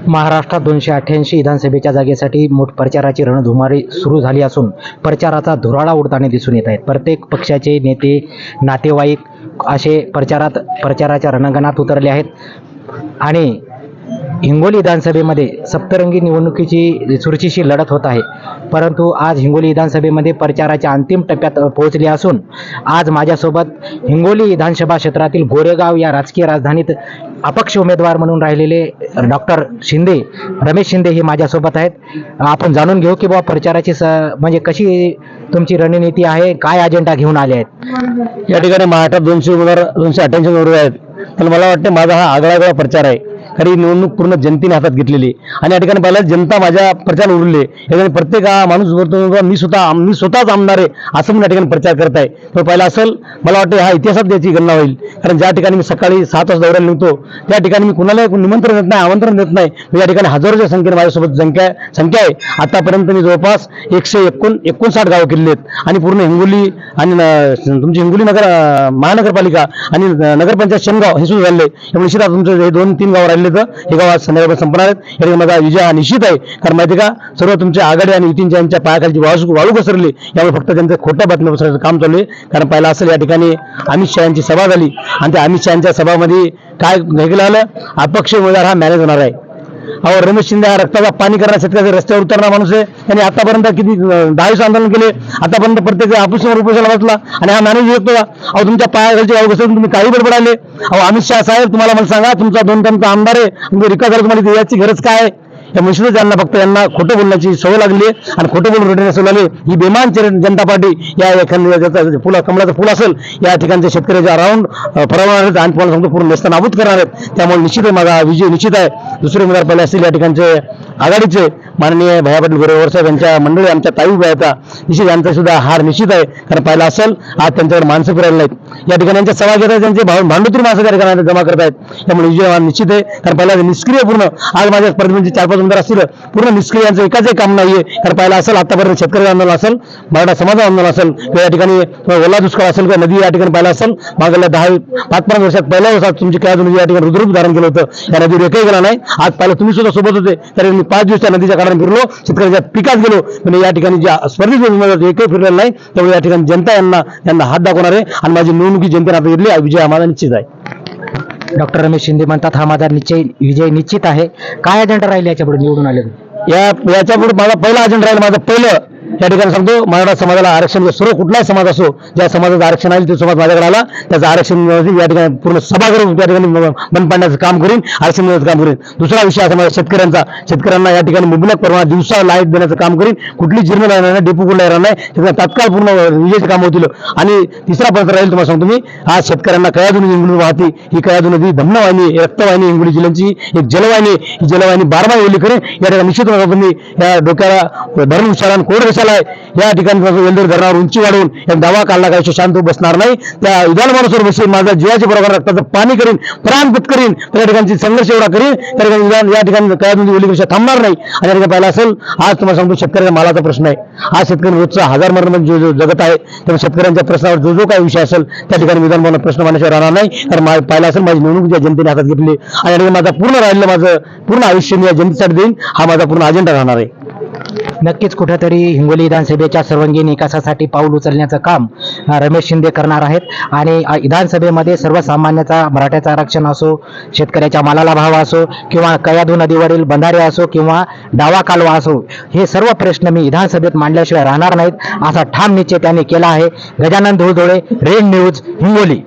महाराष्ट्रात 288 विधानसभेच्या जागेसाठी मोठ प्रचाराची रणधुमारी सुरू झाली असून प्रचाराचा धुराळा उडताना दिसून येत आहेत. प्रत्येक पक्षाचे नेते, नातेवाईक असे प्रचाराच्या रणांगणात उतरले आहेत आणि हिंगोली विधानसभेमध्ये सप्तरंगी निवडणुकीची चुरशीची लढत होत आहे. परंतु आज हिंगोली विधानसभेमध्ये प्रचाराच्या अंतिम टप्प्यात पोहोचले असून आज माझ्यासोबत हिंगोली विधानसभा क्षेत्रातील गोरेगाव या राजकीय राजधानीत अपक्ष उमेदवार म्हणून राहिलेले डॉक्टर शिंदे, रमेश शिंदे हे माझ्यासोबत आहेत. आपण जाणून घेऊ की बाबा प्रचाराची म्हणजे कशी तुमची रणनीती आहे, काय अजेंडा घेऊन आले आहेत. या ठिकाणी महाराष्ट्रात 288 उमेदवार आहेत. पण मला वाटतं माझा हा आगळा प्रचार आहे. खरी निवडणूक पूर्ण जनतेने हातात घेतलेली आणि या ठिकाणी पहिला जनता माझ्या प्रचार उरले. या ठिकाणी प्रत्येक माणूस बोलतो मी स्वतःच आमदार आहे असं मी या ठिकाणी प्रचार करत आहे. तो पहिला असेल मला वाटतं हा इतिहासात त्याची गणना होईल. कारण ज्या ठिकाणी मी सकाळी 7 वाजता दौऱ्याला निघतो त्या ठिकाणी मी कुणाला निमंत्रण देत नाही, आमंत्रण देत नाही. या ठिकाणी हजारोच्या संख्येने माझ्यासोबत संख्या आहे. आतापर्यंत मी जवळपास 159 गावं केलेली आहेत आणि पूर्ण हिंगोली आणि तुमची हिंगोली महानगरपालिका आणि नगरपंचायत शेनगाव हे सुरू झाले. त्यामुळे निश्चित तुमचे हे 2-3 गाव राहिले तर हे गाव आज संध्याकाळी संपणार आहेत. या ठिकाणी माझा विजय हा निश्चित आहे. कारण माहिती का सर्व तुमच्या आघाडी आणि युतींच्या यांच्या पायाखालची वाळू घसरली. यामुळे फक्त त्यांचं खोट्या बातम्या पसरवायचं काम चालू आहे. कारण पहिला असेल या ठिकाणी अमित शहा यांची सभा झाली आणि त्या अमित शहाच्या सभामध्ये काय केलं आलं, अपक्ष उमेदवार हा मॅनेज होणार आहे. अहो रमेश शिंदे हा रक्ताचा पाणी करणारा शेतकऱ्याच्या रस्त्यावर उतरणारा माणूस आहे. त्यांनी आतापर्यंत किती 10 आंदोलन केले, आतापर्यंत प्रत्येक ऑफिसवर उपोषणाला बसला आणि हा मॅनेज येतो का? अहो तुमच्या पायाखालची वाळू घसरून तुम्ही काही बडबडाले. अहो अमित शहा साहेब तुम्हाला मला सांगा, तुमचा 2 टर्मचा आमदार आहे, तुम्ही रिका झाला, तुम्हाला याची गरज काय आहे? या निश्चितच यांना फक्त यांना खोटं बोलण्याची सवय लागली आहे आणि खोटं बोलून रडण्याची सवय लागली. ही बेमान जनता पार्टी या एखाद्या कमळाचं फुल असेल या ठिकाणच्या शेतकऱ्याच्या राऊंड फरवणार आहेत आणि तुम्हाला सांगतो पूर्ण नेस्ता नाबूद करणार आहेत. त्यामुळे निश्चित माझा विजय निश्चित आहे. दुसरे उमेदवार पहिले असतील या ठिकाणचे आघाडीचे माननीय भैया पाटील गोरेगाव साहेब यांच्या मंडळी आमच्या ताई उभ्या आहेत, निश्चित यांचा सुद्धा हार निश्चित आहे. कारण पहिला असेल आज त्यांच्याकडे माणसं फिरायला नाहीत. या ठिकाणी यांच्या सभा घेत आहेत, त्यांचे भांडोत्री माणसं त्या ठिकाणी जमा करत आहेत. त्यामुळे विजय निश्चित आहे. कारण पहिला निष्क्रिय पूर्ण आज माझ्या स्पर्धेचे 4-5 उमेदवार असतील पूर्ण निष्क्रिय यांचं एकाच काम नाहीये. कारण पहिला असेल आतापर्यंत शेतकरी आंदोलन असेल, मराठा समाज आंदोलन असेल किंवा या ठिकाणी ओला दुष्काळ असेल किंवा नदी या ठिकाणी पाहिला असेल मागल्या 5-5 वर्षात पहिल्या वर्षात तुमची काय नदी या ठिकाणी रुद्ररूप धारण केलं होतं. या नदीवर एकही गेला नाही. आज पाहिलं तुम्ही सुद्धा सोबत होते तरी मी 5 दिवस त्या नदीच्या काढाने फिरलो, शेतकऱ्याच्या पिकात गेलो. म्हणजे या ठिकाणी ज्या स्पर्धेत एकही फिरलेलं नाही. त्यामुळे या ठिकाणी जनता यांना हात दाखवणार आहे आणि माझी निवडणुकी जनतेने आता घेतली. विजय आम्हाला निश्चित आहे. डॉक्टर रमेश शिंदे म्हणतात हा माझा विजय निश्चित आहे. काय अजेंडा राहिले याच्यापुढे निवडून आले? याच्यापुढे माझा पहिला अजेंडा राहील. माझं पहिलं या ठिकाणी सांगतो, मराठा समाजाला आरक्षण सर्व कुठलाही समाज असो, ज्या समाजाचं आरक्षण आहे ते समाज माझ्याकडे आला त्याचं आरक्षण या ठिकाणी पूर्ण सभागृह त्या ठिकाणी बंद पाडण्याचं काम करीन, आरक्षण मिळण्याचं काम करीन. दुसरा विषय असा माझ्या शेतकऱ्यांना या ठिकाणी मुबलक प्रमाणात दिवसा लाईट देण्याचं काम करीन. कुठली जीर्ण राहणार नाही, डेपो कुठला राहणार नाही, त्याचा तात्काळ पूर्ण विजेचे काम होतील. आणि तिसरा पत्र राहील तुम्हाला सांगतो मी, आज शेतकऱ्यांना कयाधुनी हिंगोली वाहती, ही कयाधुनी नदी धमनवाहिनी रक्तवाहिनी हिंगोली जिल्ह्याची एक जलवाहिनी, ही जलवाहिनी 12 ओली करेन. या ठिकाणी निश्चित तुम्ही या डोक्याला धरण उच्चारण कोड आहे या ठिकाणी वेल्डर धरणावर उंची वाढवून एक दावा काढला काय शांत बसणार नाही. त्या विधान माणसावर बसेल, माझा जीवाचे बरोबर रक्ताचं पाणी करीन, प्राणपत करीन, त्या ठिकाणी संघर्ष एवढा करीन त्या ठिकाणी या ठिकाणी कयाधुनी ओलीपेक्षा थांबणार नाही. आणि या ठिकाणी पाहिला असेल आज तुम्हाला सांगतो शेतकऱ्याच्या मालाचा प्रश्न आहे. आज शेतकरी रोजचा 1000 मरण जो जगत आहे, त्यामुळे शेतकऱ्यांच्या प्रश्नावर जो काही विषय असेल त्या ठिकाणी विधान भवनात प्रश्न मांडण्याशिवाय राहणार नाही. कारण पाहिला असेल माझी निवडणूक ज्या जनतेने हातात घेतली आणि माझा पूर्ण राहिलेलं माझं पूर्ण आयुष्य मी या जनतेसाठी देईन, हा माझा पूर्ण अजेंडा राहणार आहे. नक्कीच कुठेतरी हिंगोली विधानसभेच्या सर्वांगीण विकासासाठी पाऊल उचलण्याचं काम रमेश शिंदे करणार आहेत. आणि विधानसभेमध्ये सर्वसामान्याचा मराठ्याचं आरक्षण असो, शेतकऱ्याच्या मालाला भाव असो किंवा कयाधू नदीवरील बंधारे असो किंवा डावा कालवा असो, हे सर्व प्रश्न मी विधानसभेत मांडल्याशिवाय राहणार नाहीत असा ठाम निश्चय त्यांनी केला आहे. Gajanan Dhuldhole, Red News, Hingoli.